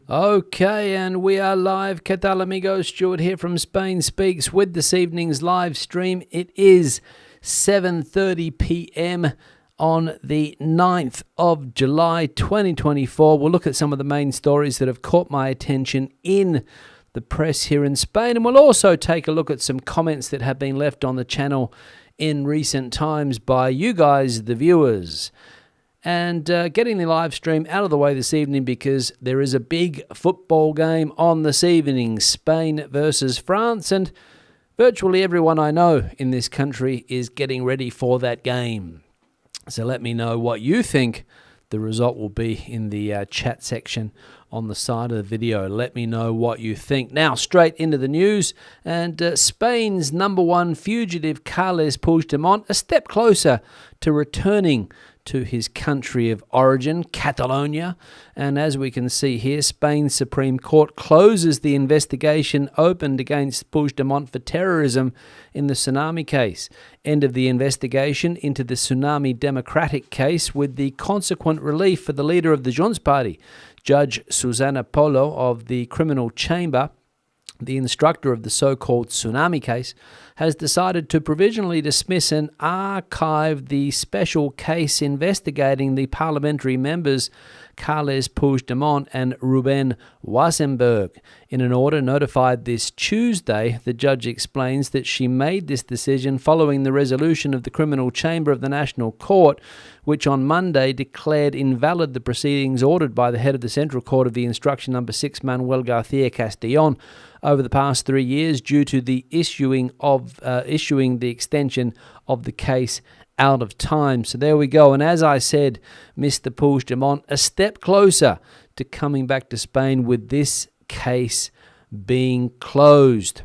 Okay, and we are live. ¿Qué tal, amigos? Stuart here from Spain Speaks with this evening's live stream. It is 7:30 p.m. on the 9th of July 2024. We'll look at some of the main stories that have caught my attention in the press here in Spain, and we'll also take a look at some comments that have been left on the channel in recent times by you guys, the viewers. And getting the live stream out of the way this evening because there is a big football game on this evening, Spain versus France, and virtually everyone I know in this country is getting ready for that game. So let me know what you think the result will be in the chat section on the side of the video. Let me know what you think. Now, straight into the news, and Spain's number one fugitive, Carles Puigdemont, a step closer to returning to his country of origin, Catalonia. And as we can see here, Spain's Supreme Court closes the investigation opened against Puigdemont for terrorism in the tsunami case. End of the investigation into the Tsunami Democratic case with the consequent relief for the leader of the Junts Party, Judge Susana Polo of the Criminal Chamber. The instructor of the so-called tsunami case has decided to provisionally dismiss and archive the special case investigating the parliamentary members Carles Puigdemont and Ruben Wassenberg. In an order notified this Tuesday, the judge explains that she made this decision following the resolution of the Criminal Chamber of the National Court, which on Monday declared invalid the proceedings ordered by the head of the Central Court of the Instruction Number 6, Manuel García Castellón, over the past 3 years due to the issuing the extension of the case out of time. So there we go. And as I said, Mr. Puigdemont, a step closer to coming back to Spain with this case being closed.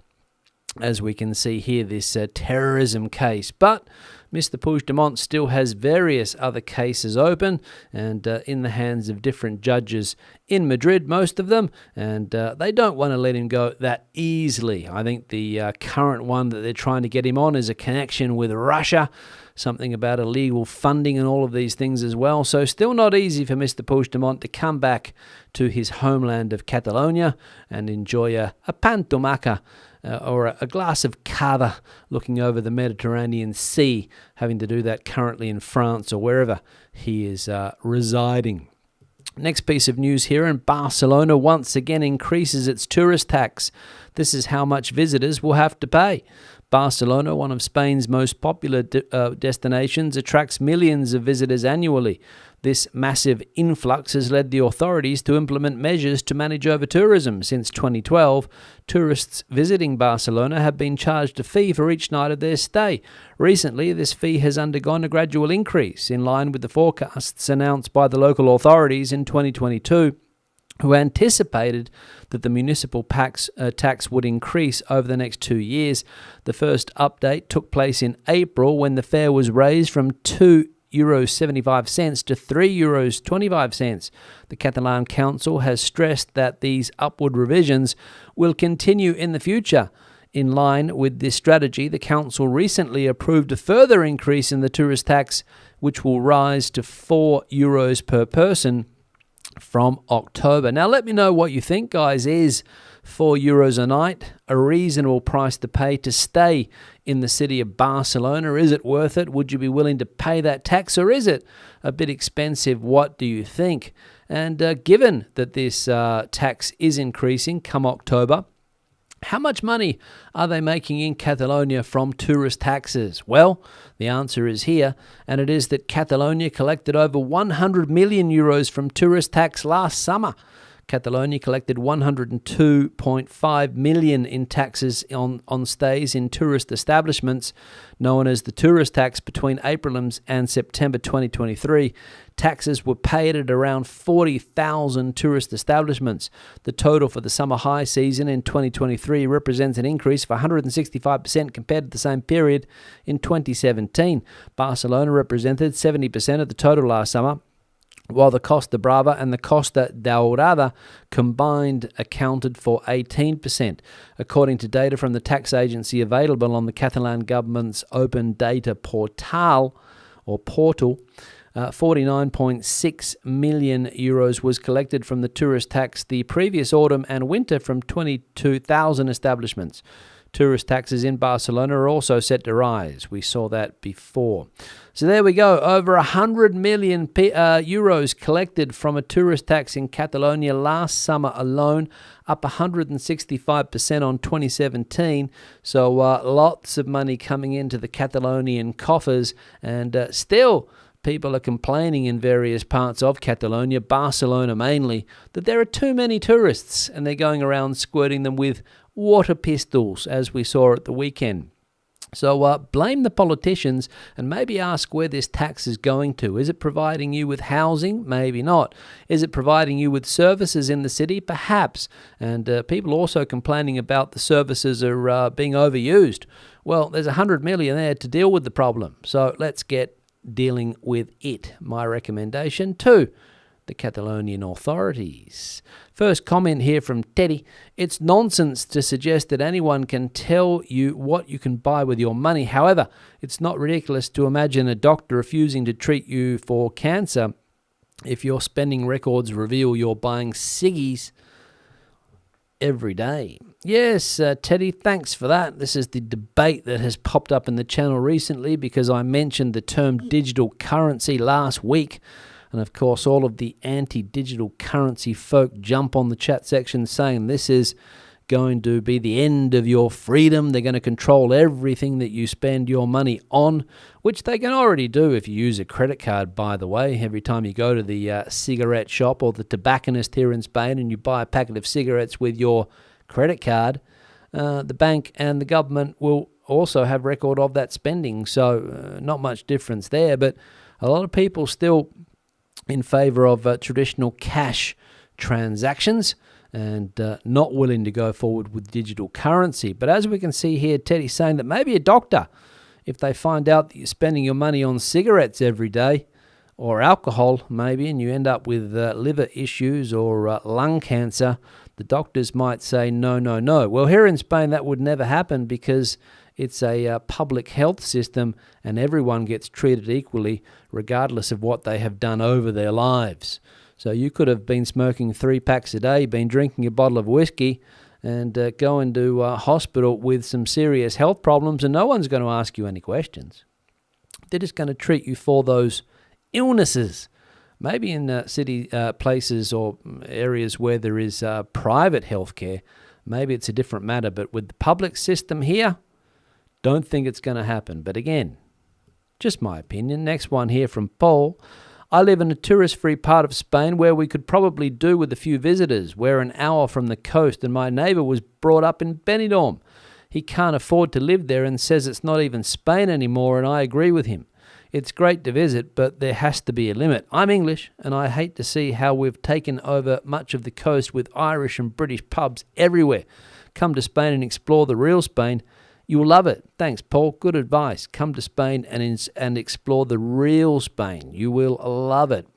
As we can see here, this terrorism case. But Mr. Puigdemont still has various other cases open and in the hands of different judges in Madrid, most of them, and they don't want to let him go that easily. I think the current one that they're trying to get him on is a connection with Russia, something about illegal funding and all of these things as well. So still not easy for Mr. Puigdemont to come back to his homeland of Catalonia and enjoy a pan tomaca, or a glass of cava looking over the Mediterranean Sea, having to do that currently in France or wherever he is residing. Next piece of news here, and Barcelona once again increases its tourist tax. This is how much visitors will have to pay. Barcelona, one of Spain's most popular destinations, attracts millions of visitors annually. This massive influx has led the authorities to implement measures to manage over-tourism. Since 2012, tourists visiting Barcelona have been charged a fee for each night of their stay. Recently, this fee has undergone a gradual increase, in line with the forecasts announced by the local authorities in 2022. Who anticipated that the municipal tax would increase over the next 2 years. The first update took place in April when the fare was raised from €2.75 to €3.25. The Catalan Council has stressed that these upward revisions will continue in the future. In line with this strategy, the Council recently approved a further increase in the tourist tax, which will rise to €4 per person from October. Now, let me know what you think, guys. Is €4 a night a reasonable price to pay to stay in the city of Barcelona? Is it worth it? Would you be willing to pay that tax, or is it a bit expensive? What do you think? And given that this tax is increasing come October, how much money are they making in Catalonia from tourist taxes? Well, the answer is here, and it is that Catalonia collected over €100 million from tourist tax last summer. Catalonia collected $102.5 million in taxes on stays in tourist establishments, known as the tourist tax, between April and September 2023. Taxes were paid at around 40,000 tourist establishments. The total for the summer high season in 2023 represents an increase of 165% compared to the same period in 2017. Barcelona represented 70% of the total last summer, while the Costa Brava and the Costa Daurada combined accounted for 18%, according to data from the tax agency available on the Catalan government's open data portal. 49.6 million euros was collected from the tourist tax the previous autumn and winter from 22,000 establishments. Tourist taxes in Barcelona are also set to rise. We saw that before. So there we go. Over 100 million euros collected from a tourist tax in Catalonia last summer alone, up 165% on 2017. So lots of money coming into the Catalonian coffers, and still people are complaining in various parts of Catalonia, Barcelona mainly, that there are too many tourists and they're going around squirting them with water pistols, as we saw at the weekend. So blame the politicians and maybe ask where this tax is going to. Is it providing you with housing? Maybe not. Is it providing you with services in the city? Perhaps. And people also complaining about the services are being overused. Well, there's 100 million there to deal with the problem. So let's get dealing with it. My recommendation to the Catalonian authorities. First comment here from Teddy. It's nonsense to suggest that anyone can tell you what you can buy with your money. However, it's not ridiculous to imagine a doctor refusing to treat you for cancer if your spending records reveal you're buying ciggies every day. Yes, Teddy, thanks for that. This is the debate that has popped up in the channel recently because I mentioned the term digital currency last week. And of course, all of the anti-digital currency folk jump on the chat section saying this is going to be the end of your freedom. They're going to control everything that you spend your money on, which they can already do if you use a credit card, by the way. Every time you go to the cigarette shop or the tobacconist here in Spain and you buy a packet of cigarettes with your credit card, the bank and the government will also have record of that spending. So not much difference there, but a lot of people still in favour of traditional cash transactions and not willing to go forward with digital currency. But as we can see here, Teddy's saying that maybe a doctor, if they find out that you're spending your money on cigarettes every day or alcohol maybe, and you end up with liver issues or lung cancer, the doctors might say no, no, no. Well, here in Spain that would never happen because it's a public health system and everyone gets treated equally regardless of what they have done over their lives. So you could have been smoking 3 packs a day, been drinking a bottle of whiskey and go into hospital with some serious health problems and no one's going to ask you any questions. They're just going to treat you for those illnesses. Maybe in city places or areas where there is private healthcare, maybe it's a different matter. But with the public system here, don't think it's going to happen. But again, just my opinion. Next one here from Paul. I live in a tourist-free part of Spain where we could probably do with a few visitors. We're an hour from the coast and my neighbour was brought up in Benidorm. He can't afford to live there and says it's not even Spain anymore, and I agree with him. It's great to visit, but there has to be a limit. I'm English and I hate to see how we've taken over much of the coast with Irish and British pubs everywhere. Come to Spain and explore the real Spain. You'll love it. Thanks, Paul. Good advice. Come to Spain and explore the real Spain. You will love it.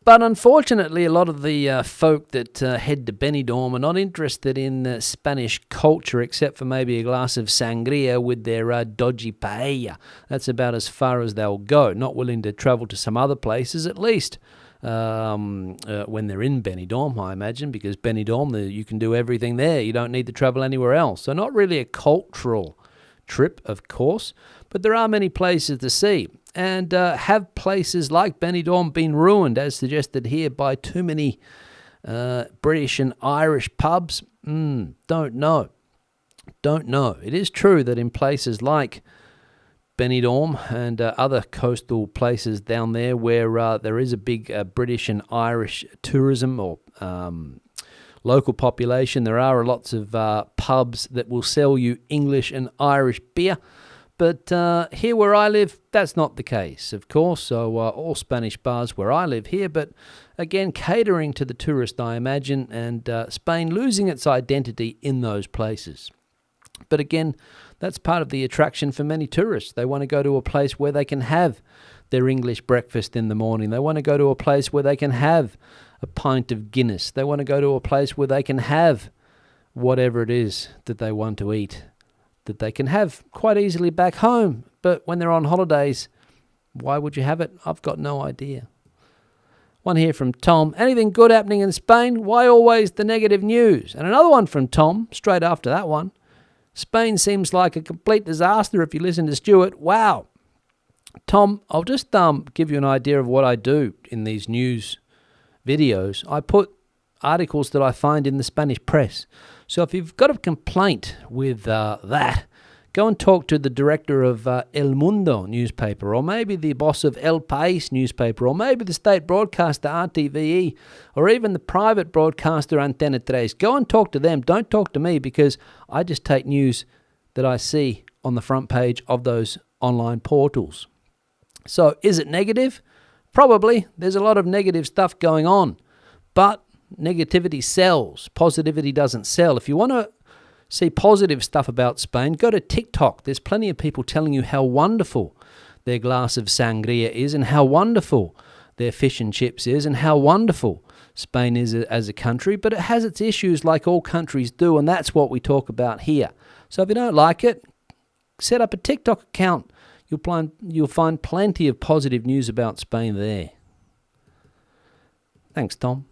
But unfortunately, a lot of the folk that head to Benidorm are not interested in Spanish culture except for maybe a glass of sangria with their dodgy paella. That's about as far as they'll go. Not willing to travel to some other places, at least when they're in Benidorm, I imagine, because Benidorm, you can do everything there. You don't need to travel anywhere else. So not really a cultural trip, of course, but there are many places to see. And have places like Benidorm been ruined, as suggested here, by too many British and Irish pubs? Don't know. Don't know. It is true that in places like Benidorm and other coastal places down there where there is a big British and Irish tourism or local population, there are lots of pubs that will sell you English and Irish beer. But here where I live, that's not the case, of course. So all Spanish bars where I live here, but again, catering to the tourist, I imagine, and Spain losing its identity in those places. But again, that's part of the attraction for many tourists. They want to go to a place where they can have their English breakfast in the morning. They want to go to a place where they can have a pint of Guinness. They want to go to a place where they can have whatever it is that they want to eat, that they can have quite easily back home. But when they're on holidays, Why would you have it? I've got no idea. One here from Tom. Anything good happening in Spain? Why always the negative news? And another one from Tom, straight after that one. Spain seems like a complete disaster if you listen to Stuart. Wow. Tom, I'll just give you an idea of what I do in these news videos. I put articles that I find in the Spanish press. So if you've got a complaint with that, go and talk to the director of El Mundo newspaper, or maybe the boss of El País newspaper, or maybe the state broadcaster RTVE, or even the private broadcaster Antena 3. Go and talk to them. Don't talk to me, because I just take news that I see on the front page of those online portals. So is it negative? Probably. There's a lot of negative stuff going on, but negativity sells. Positivity doesn't sell. If you want to see positive stuff about Spain, go to TikTok. There's plenty of people telling you how wonderful their glass of sangria is, and how wonderful their fish and chips is, and how wonderful Spain is as a country. But it has its issues like all countries do, and that's what we talk about here. So if you don't like it, set up a TikTok account. You'll find plenty of positive news about Spain there. Thanks, Tom.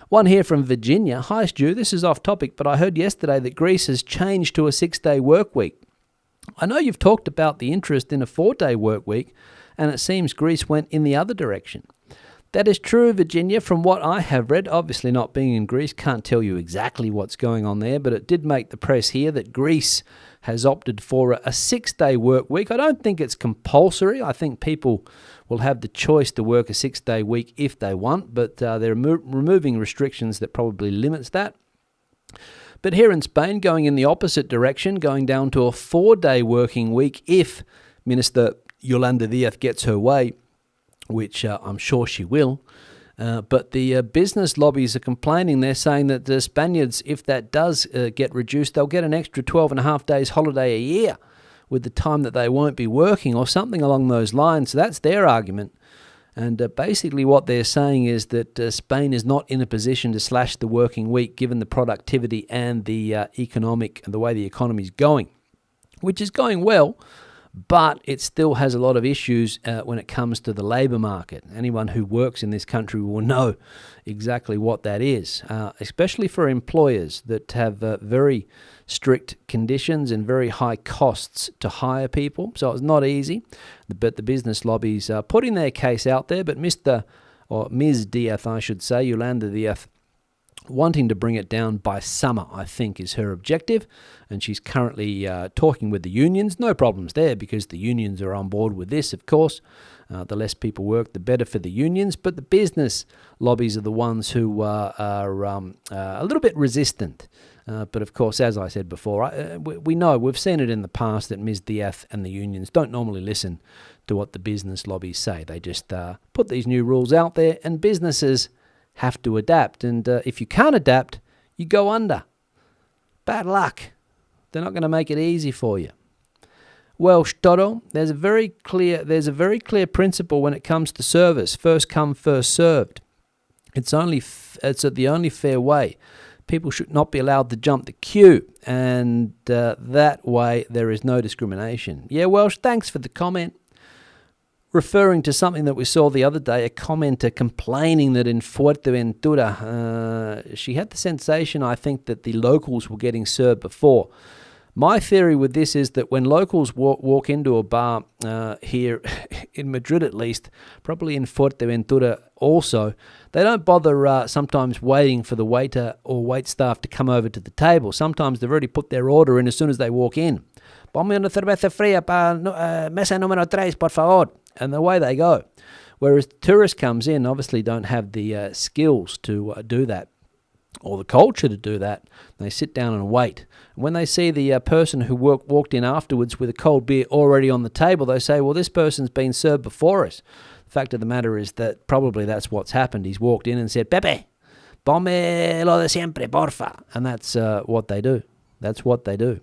One here from Virginia. Hi, Stu. This is off topic, but I heard yesterday that Greece has changed to a 6-day work week. I know you've talked about the interest in a 4-day work week, and it seems Greece went in the other direction. That is true, Virginia, from what I have read. Obviously not being in Greece, can't tell you exactly what's going on there, but it did make the press here that Greece has opted for a 6-day work week. I don't think it's compulsory. I think people will have the choice to work a 6-day week if they want, but they're removing restrictions that probably limits that. But here in Spain, going in the opposite direction, going down to a 4-day working week if Minister Yolanda Díaz gets her way, which I'm sure she will. But the business lobbies are complaining. They're saying that the Spaniards, if that does get reduced, they'll get an extra 12 and a half days holiday a year with the time that they won't be working, or something along those lines. So that's their argument. And basically what they're saying is that Spain is not in a position to slash the working week given the productivity and the the way the economy is going, which is going well. But it still has a lot of issues when it comes to the labour market. Anyone who works in this country will know exactly what that is, especially for employers that have very strict conditions and very high costs to hire people. So it's not easy, but the business lobbies are putting their case out there. But Ms. Díaz, I should say, Yolanda Díaz, wanting to bring it down by summer, I think, is her objective. And she's currently talking with the unions. No problems there, because the unions are on board with this, of course. The less people work, the better for the unions. But the business lobbies are the ones who are a little bit resistant. But of course, as I said before, we know, we've seen it in the past, that Ms. Díaz and the unions don't normally listen to what the business lobbies say. They just put these new rules out there, and businesses have to adapt. And if you can't adapt, you go under. Bad luck. They're not going to make it easy for you. Welsh Toto, there's a very clear principle when it comes to service: first come, first served. It's the only fair way. People should not be allowed to jump the queue, and that way there is no discrimination. Yeah, Welsh, thanks for the comment. Referring to something that we saw the other day, a commenter complaining that in Fuerteventura, she had the sensation, I think, that the locals were getting served before. My theory with this is that when locals walk into a bar here in Madrid, at least, probably in Fuerteventura also, they don't bother sometimes waiting for the waiter or waitstaff to come over to the table. Sometimes they've already put their order in as soon as they walk in. Ponme una cerveza fría para mesa número 3, por favor. And away they go. Whereas the tourist comes in, obviously don't have the skills to do that, or the culture to do that. They sit down and wait. And when they see the person who walked in afterwards with a cold beer already on the table, they say, well, this person's been served before us. The fact of the matter is that probably that's what's happened. He's walked in and said, Pepe, ponme lo de siempre, porfa. And that's what they do. That's what they do.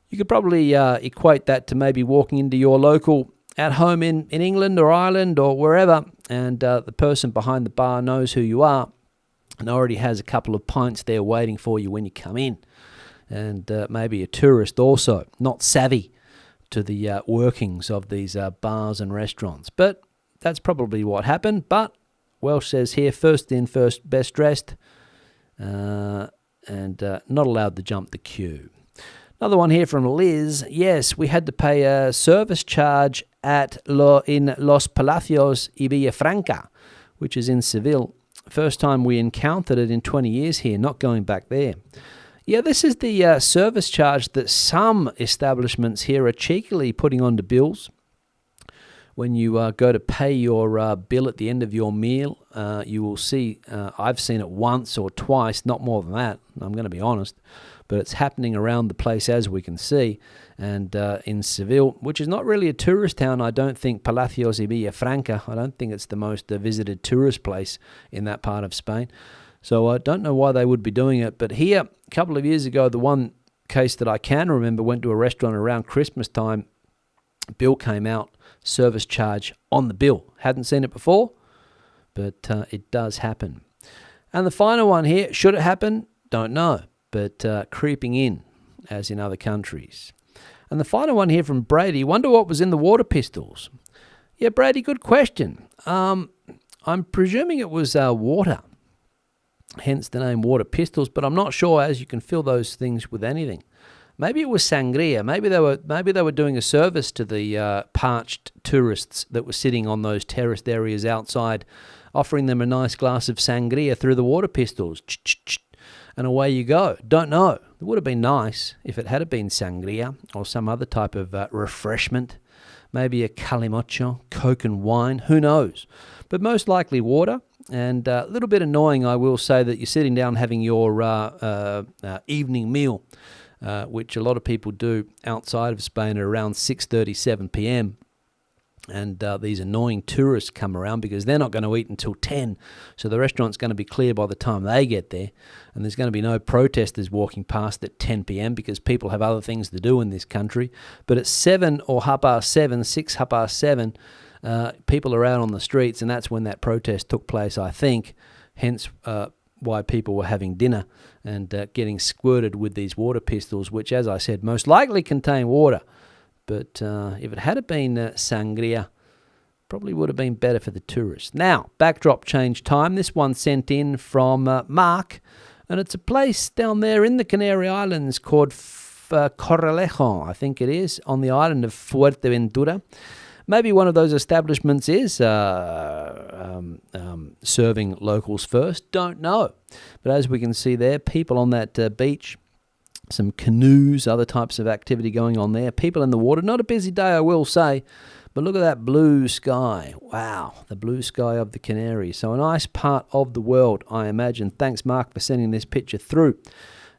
You could probably equate that to maybe walking into your local at home in England or Ireland or wherever, and the person behind the bar knows who you are and already has a couple of pints there waiting for you when you come in. And maybe a tourist also, not savvy to the workings of these bars and restaurants. But that's probably what happened. But Welsh says here, first in, first best dressed, and not allowed to jump the queue. Another one here from Liz. Yes, we had to pay a service charge in Los Palacios y Villafranca, which is in Seville. First time we encountered it in 20 years here, not going back there. Yeah, this is the service charge that some establishments here are cheekily putting onto bills. When you go to pay your bill at the end of your meal, you will see, I've seen it once or twice, not more than that, I'm going to be honest, but it's happening around the place as we can see. And in Seville, which is not really a tourist town, I don't think, Palacios y Villafranca, I don't think it's the most visited tourist place in that part of Spain. So I don't know why they would be doing it. But here, a couple of years ago, the one case that I can remember, went to a restaurant around Christmas time, bill came out, service charge on the bill. Hadn't seen it before, but it does happen. And the final one here, should it happen? Don't know, but creeping in, as in other countries. And the final one here from Brady, wonder what was in the water pistols. Yeah, Brady, good question. I'm presuming it was water, hence the name water pistols, but I'm not sure, as you can fill those things with anything. Maybe it was sangria. Maybe they were doing a service to the parched tourists that were sitting on those terraced areas outside, offering them a nice glass of sangria through the water pistols. And away you go. Don't know. It would have been nice if it had been sangria or some other type of refreshment. Maybe a calimocho, Coke and wine. Who knows? But most likely water. And a little bit annoying, I will say, that you're sitting down having your evening meal, which a lot of people do outside of Spain at around 6:37 p.m. And these annoying tourists come around because they're not going to eat until 10. So the restaurant's going to be clear by the time they get there. And there's going to be no protesters walking past at 10 p.m. because people have other things to do in this country. But at 7 or 7:30, 6, 7:30, people are out on the streets, and that's when that protest took place, I think. Hence why people were having dinner and getting squirted with these water pistols, which, as I said, most likely contain water. But if it had been sangria, probably would have been better for the tourists. Now, backdrop change time. This one sent in from Mark, and it's a place down there in the Canary Islands called Corralejo, I think it is, on the island of Fuerteventura. Maybe one of those establishments is serving locals first. Don't know. But as we can see there, people on that beach, some canoes, other types of activity going on there. People in the water. Not a busy day, I will say. But look at that blue sky. Wow, the blue sky of the Canaries. So a nice part of the world, I imagine. Thanks, Mark, for sending this picture through.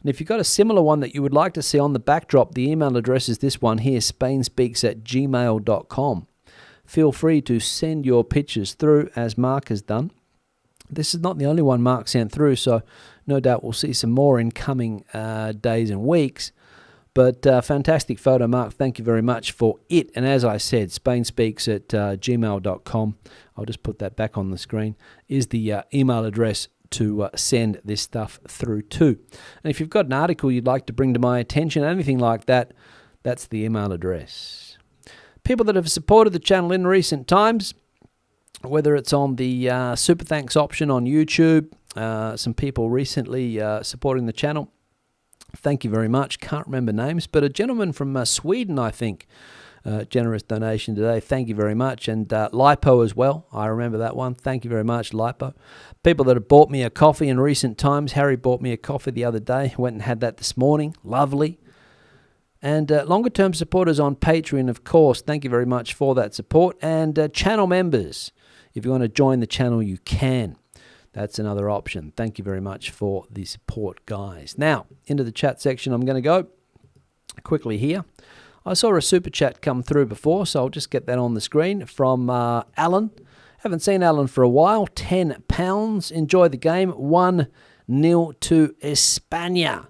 And if you've got a similar one that you would like to see on the backdrop, the email address is this one here, spainspeaks@gmail.com. Feel free to send your pictures through, as Mark has done. This is not the only one Mark sent through, so no doubt we'll see some more in coming days and weeks. But fantastic photo, Mark. Thank you very much for it. And as I said, spainspeaks@gmail.com. I'll just put that back on the screen, is the email address to send this stuff through to. And if you've got an article you'd like to bring to my attention, anything like that, that's the email address. People that have supported the channel in recent times, whether it's on the Super Thanks option on YouTube, some people recently supporting the channel. Thank you very much. Can't remember names, but a gentleman from Sweden, I think, generous donation today. Thank you very much. And Lipo as well. I remember that one. Thank you very much, Lipo. People that have bought me a coffee in recent times. Harry bought me a coffee the other day. Went and had that this morning. Lovely. And longer-term supporters on Patreon, of course. Thank you very much for that support. And channel members. If you want to join the channel, you can. That's another option. Thank you very much for the support, guys. Now, into the chat section I'm going to go quickly here. I saw a super chat come through before, so I'll just get that on the screen from Alan. Haven't seen Alan for a while. £10. Enjoy the game. 1-0 to España.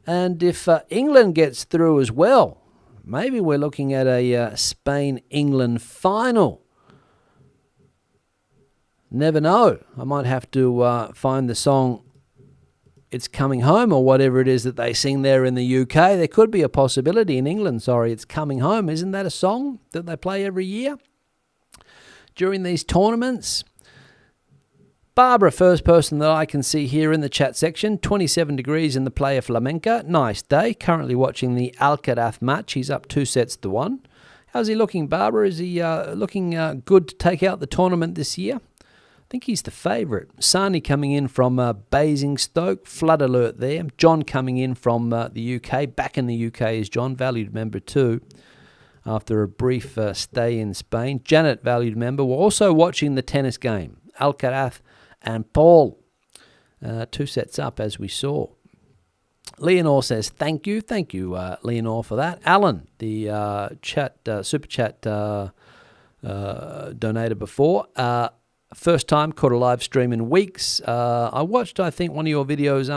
And if England gets through as well, maybe we're looking at a Spain-England final. Never know. I might have to find the song It's Coming Home or whatever it is that they sing there in the UK. There could be a possibility in England, It's Coming Home. Isn't that a song that they play every year during these tournaments? Barbara, first person that I can see here in the chat section, 27 degrees in the Playa Flamenca. Nice day. Currently watching the Alcaraz match. He's up 2-1. How's he looking, Barbara? Is he looking good to take out the tournament this year? I think he's the favourite. Sani coming in from Basingstoke. Flood alert there. John coming in from the UK. Back in the UK is John, valued member too, after a brief stay in Spain. Janet, valued member. We're also watching the tennis game. Alcaraz and Paul. 2 sets up, as we saw. Leonore says, thank you. Thank you, Leonore, for that. Alan, the super chat donator before. First time, caught a live stream in weeks. I watched, I think, one of your videos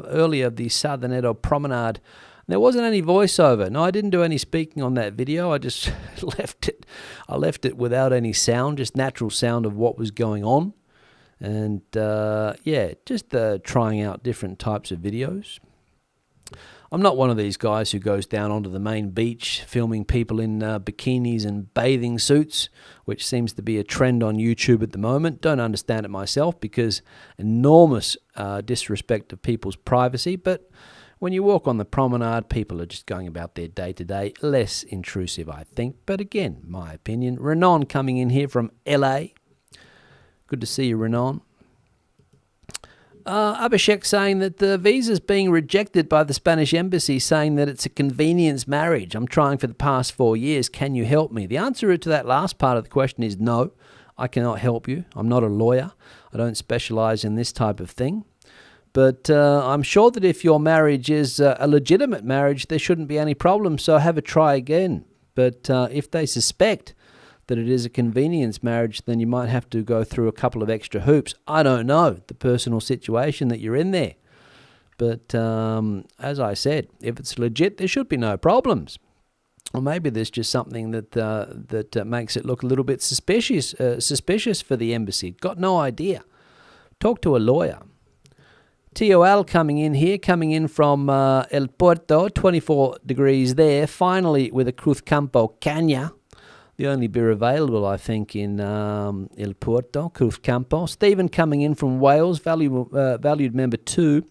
earlier, the Sardaneto Promenade. There wasn't any voiceover. No, I didn't do any speaking on that video. I just left it. I left it without any sound, just natural sound of what was going on. And, just trying out different types of videos. I'm not one of these guys who goes down onto the main beach filming people in bikinis and bathing suits, which seems to be a trend on YouTube at the moment. Don't understand it myself because enormous disrespect of people's privacy. But when you walk on the promenade, people are just going about their day-to-day. Less intrusive, I think. But again, my opinion. Renan coming in here from LA. Good to see you, Renan. Abhishek saying that the visa's being rejected by the Spanish embassy, saying that it's a convenience marriage. I'm trying for the past 4 years. Can you help me? The answer to that last part of the question is no. I cannot help you. I'm not a lawyer. I don't specialize in this type of thing. But I'm sure that if your marriage is a legitimate marriage, there shouldn't be any problem. So have a try again. But if they suspect that it is a convenience marriage, then you might have to go through a couple of extra hoops. I don't know the personal situation that you're in there. But as I said, if it's legit, there should be no problems. Or maybe there's just something that makes it look a little bit suspicious for the embassy. Got no idea. Talk to a lawyer. TOL coming in from El Puerto, 24 degrees there. Finally with a Cruzcampo Caña. The only beer available, I think, in El Puerto, Cruzcampo. Stephen coming in from Wales, valued member 2.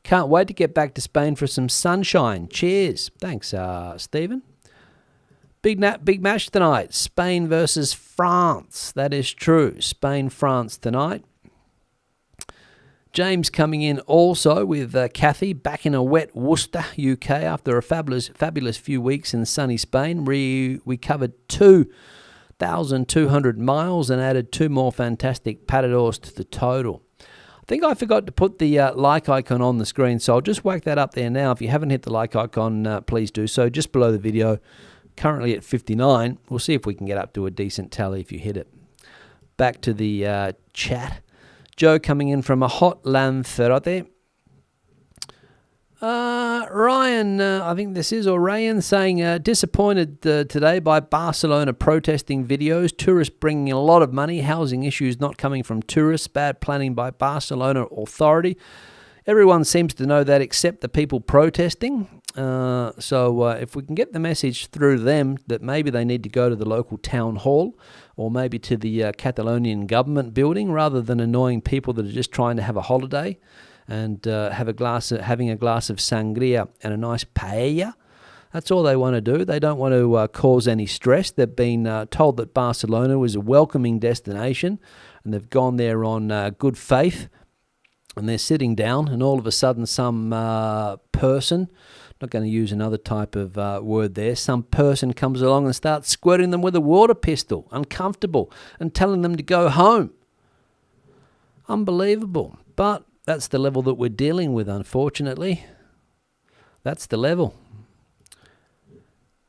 Can't wait to get back to Spain for some sunshine. Cheers. Thanks, Stephen. Big match tonight. Spain versus France. That is true. Spain-France tonight. James coming in also with Kathy, back in a wet Worcester, UK, after a fabulous few weeks in sunny Spain. We covered 2,200 miles and added 2 more fantastic patadors to the total. I think I forgot to put the like icon on the screen, so I'll just whack that up there now. If you haven't hit the like icon, please do so. Just below the video, currently at 59. We'll see if we can get up to a decent tally if you hit it. Back to the chat. Joe coming in from a hot Lanzarote. Ryan, I think this is, or Ryan, saying disappointed today by Barcelona protesting videos. Tourists bringing a lot of money. Housing issues not coming from tourists. Bad planning by Barcelona authority. Everyone seems to know that except the people protesting. So if we can get the message through them that maybe they need to go to the local town hall or maybe to the Catalonian government building rather than annoying people that are just trying to have a holiday and having a glass of sangria and a nice paella. That's all they want to do. They don't want to cause any stress. They've been told that Barcelona was a welcoming destination and they've gone there on good faith. And they're sitting down, and all of a sudden some person, not going to use another type of word there, some person comes along and starts squirting them with a water pistol, uncomfortable, and telling them to go home. Unbelievable. But that's the level that we're dealing with, unfortunately. That's the level.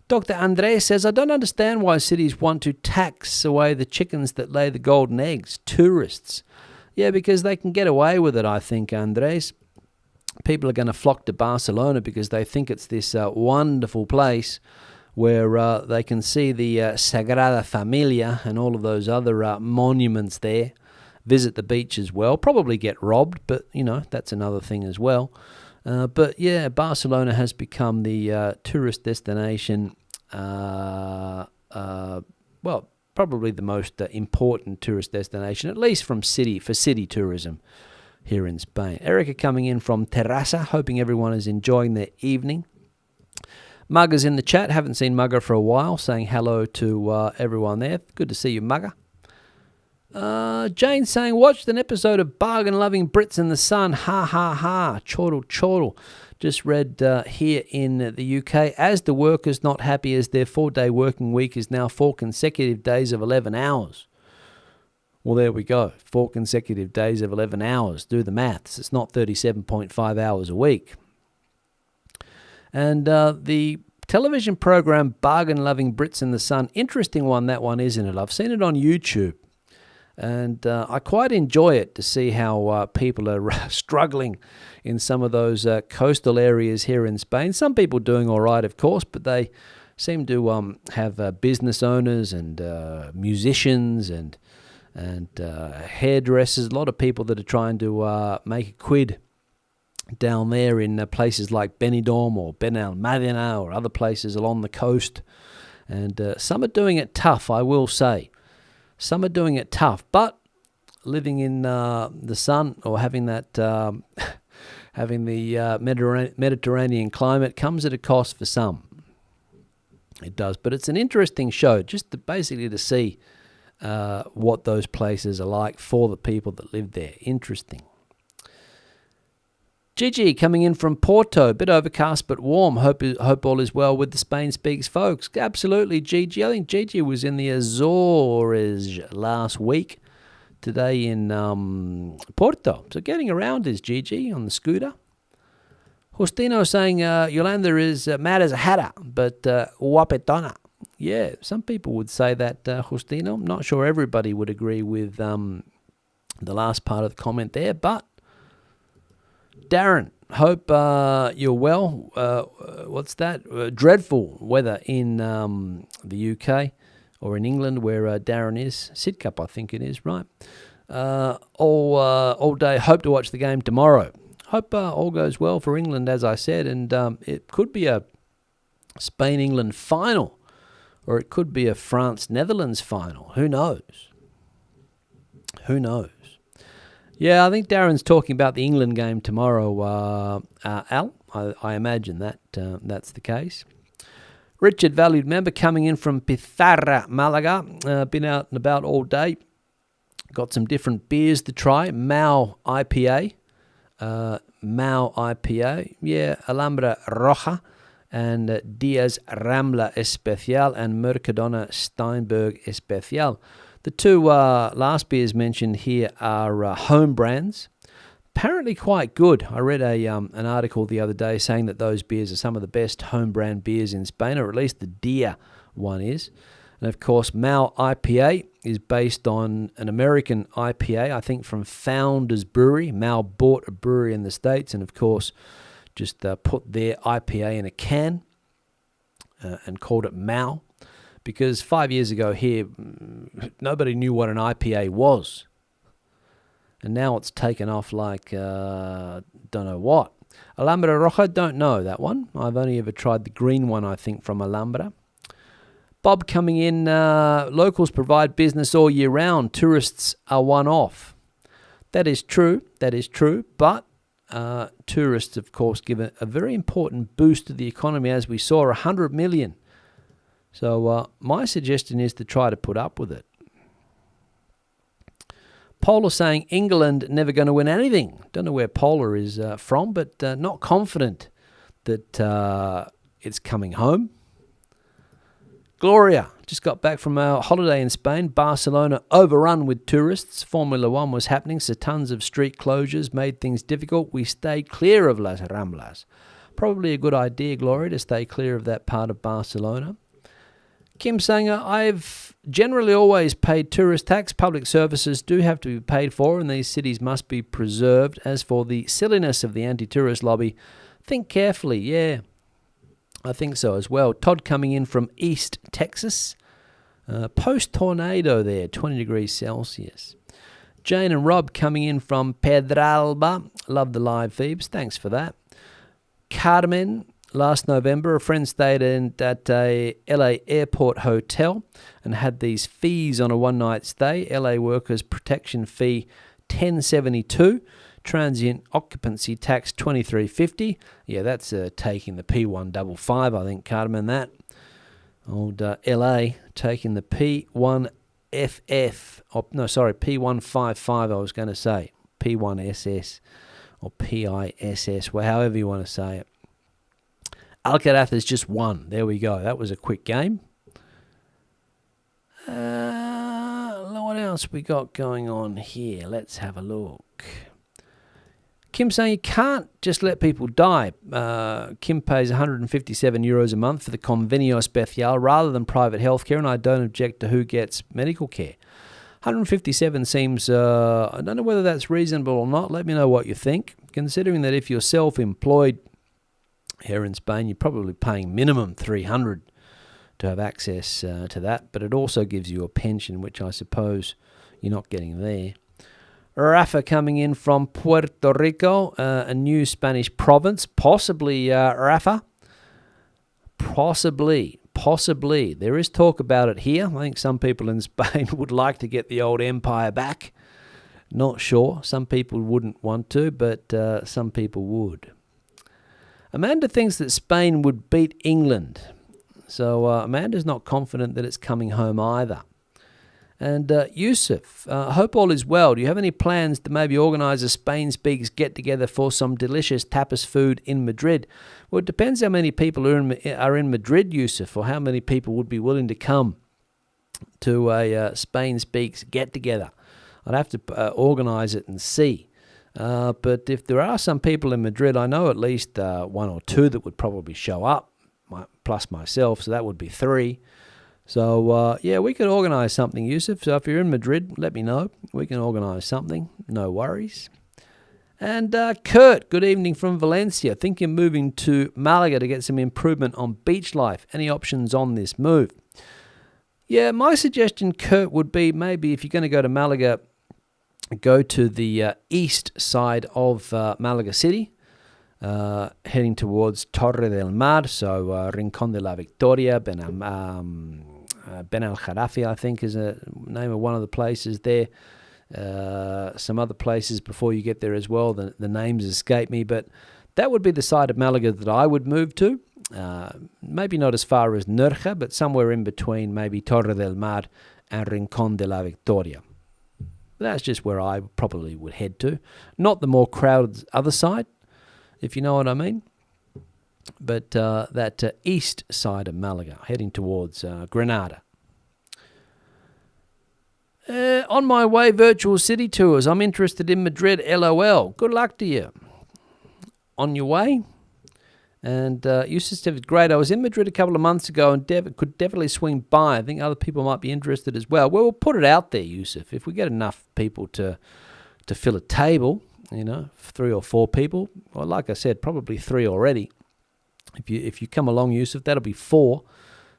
Dr. Andres says, I don't understand why cities want to tax away the chickens that lay the golden eggs, tourists. Yeah, because they can get away with it, I think, Andres. People are going to flock to Barcelona because they think it's this wonderful place where they can see the Sagrada Familia and all of those other monuments there. visit the beach as well. Probably get robbed, but, that's another thing as well. But, yeah, Barcelona has become the tourist destination, probably the most important tourist destination, at least for city tourism here in Spain. Erica coming in from Terrassa, hoping everyone is enjoying their evening. Mugger's in the chat. Haven't seen Mugger for a while, saying hello to everyone there. Good to see you, Mugger. Jane saying, watched an episode of Bargain-Loving Brits in the Sun. Ha, ha, ha. Chortle, chortle. Just read here in the UK, as the workers not happy as their 4-day working week is now 4 consecutive days of 11 hours. Well, there we go. 4 consecutive days of 11 hours. Do the maths. It's not 37.5 hours a week. And the television program Bargain-Loving Brits in the Sun, interesting one, that one, isn't it? I've seen it on YouTube. And I quite enjoy it to see how people are struggling in some of those coastal areas here in Spain. Some people doing all right, of course, but they seem to have business owners and musicians and hairdressers, a lot of people that are trying to make a quid down there in places like Benidorm or Benalmádena or other places along the coast. And some are doing it tough, I will say. Some are doing it tough, but living in the sun or having that having the Mediterranean climate comes at a cost for some. It does, but it's an interesting show, just basically to see what those places are like for the people that live there. Interesting. Gigi coming in from Porto, a bit overcast but warm. Hope all is well with the Spain Speaks folks. Absolutely, Gigi. I think Gigi was in the Azores last week. Today in Porto. So getting around is Gigi on the scooter. Justino saying Yolanda is mad as a hatter, but guapetona. Yeah, some people would say that, Justino. I'm not sure everybody would agree with the last part of the comment there, but Darren, hope you're well. What's that? Dreadful weather in the UK or in England where Darren is. Sidcup, I think it is, right? All day. Hope to watch the game tomorrow. Hope all goes well for England, as I said, and it could be a Spain-England final, or it could be a France-Netherlands final. Who knows? Who knows? Yeah, I think Darren's talking about the England game tomorrow, Al. I imagine that that's the case. Richard, valued member, coming in from Pizarra, Malaga. Been out and about all day. Got some different beers to try. Mau IPA. Yeah, Alhambra Roja. And Diaz Rambla Especial and Mercadona Steinberg Especial. The two last beers mentioned here are home brands. Apparently quite good. I read an article the other day saying that those beers are some of the best home brand beers in Spain, or at least the Dia one is. And of course, Mau IPA is based on an American IPA, I think from Founders Brewery. Mau bought a brewery in the States and, of course, just put their IPA in a can and called it Mau. Because 5 years ago here, nobody knew what an IPA was. And now it's taken off like, don't know what. Alhambra Roja, don't know that one. I've only ever tried the green one, I think, from Alhambra. Bob coming in, locals provide business all year round. Tourists are one-off. That is true, but tourists, of course, give a very important boost to the economy, as we saw, 100 million. So my suggestion is to try to put up with it. Polar saying England never going to win anything. Don't know where Polar is from, but not confident that it's coming home. Gloria, just got back from our holiday in Spain. Barcelona overrun with tourists. Formula One was happening, so tons of street closures made things difficult. We stayed clear of Las Ramblas. Probably a good idea, Gloria, to stay clear of that part of Barcelona. Kim saying, I've generally always paid tourist tax. Public services do have to be paid for, and these cities must be preserved. As for the silliness of the anti-tourist lobby, think carefully. Yeah, I think so as well. Todd coming in from East Texas. Post-tornado there, 20 degrees Celsius. Jane and Rob coming in from Pedralba. Love the live feeds. Thanks for that. Carmen, last November, a friend stayed at a LA airport hotel and had these fees on a one-night stay. LA workers protection fee $10.72. Transient occupancy tax $23.50. Yeah, that's taking the P155, I think, Carmen, that. Old LA taking the P1FF. P155, I was going to say. P1SS or PISS, well, however you want to say it. Alcaraz is just one. There we go. That was a quick game. What else we got going on here? Let's have a look. Kim saying you can't just let people die. Kim pays €157 a month for the Convenio Especial rather than private healthcare, and I don't object to who gets medical care. 157 seems, I don't know whether that's reasonable or not. Let me know what you think. Considering that if you're self-employed here in Spain, you're probably paying minimum 300 to have access to that, but it also gives you a pension, which I suppose you're not getting there. Rafa coming in from Puerto Rico, a new Spanish province, possibly, Rafa. Possibly. There is talk about it here. I think some people in Spain would like to get the old empire back. Not sure. Some people wouldn't want to, but some people would. Amanda thinks that Spain would beat England. So Amanda's not confident that it's coming home either. And Yusuf, hope all is well. Do you have any plans to maybe organise a Spain Speaks get-together for some delicious tapas food in Madrid? Well, it depends how many people are in Madrid, Yusuf, or how many people would be willing to come to a Spain Speaks get-together. I'd have to organise it and see. But if there are some people in Madrid, I know at least one or two that would probably show up, plus myself, so that would be 3. So, yeah, we could organise something, Yusuf. So if you're in Madrid, let me know. We can organise something. No worries. And Kurt, good evening from Valencia. Think you're moving to Malaga to get some improvement on beach life. Any options on this move? Yeah, my suggestion, Kurt, would be maybe if you're going to go to Malaga, go to the east side of Malaga City, heading towards Torre del Mar, so Rincón de la Victoria, Ben Al Kharafi, I think, is a name of one of the places there. Some other places before you get there as well. The names escape me, but that would be the side of Malaga that I would move to. Maybe not as far as Nerja, but somewhere in between maybe Torre del Mar and Rincón de la Victoria. That's just where I probably would head to. Not the more crowded other side, if you know what I mean. But that east side of Malaga, heading towards Granada. On my way, virtual city tours. I'm interested in Madrid, LOL. Good luck to you. On your way. And Yusuf said, great. I was in Madrid a couple of months ago and could definitely swing by. I think other people might be interested as well. Well, we'll put it out there, Yusuf. If we get enough people to fill a table, 3 or 4 people, well, like I said, probably 3 already. If you come along, Yusuf, that'll be 4.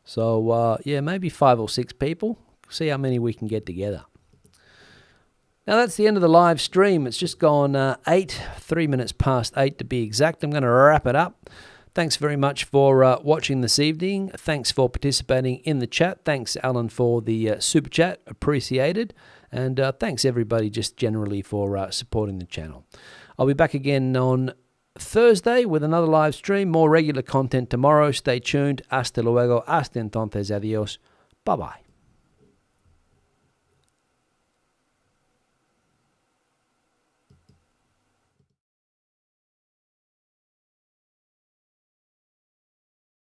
So, yeah, maybe 5 or 6 people. See how many we can get together. Now, that's the end of the live stream. It's just gone 3 minutes past 8 to be exact. I'm going to wrap it up. Thanks very much for watching this evening. Thanks for participating in the chat. Thanks, Alan, for the super chat. Appreciated. And thanks, everybody, just generally for supporting the channel. I'll be back again on Thursday with another live stream. More regular content tomorrow. Stay tuned. Hasta luego. Hasta entonces. Adios. Bye-bye.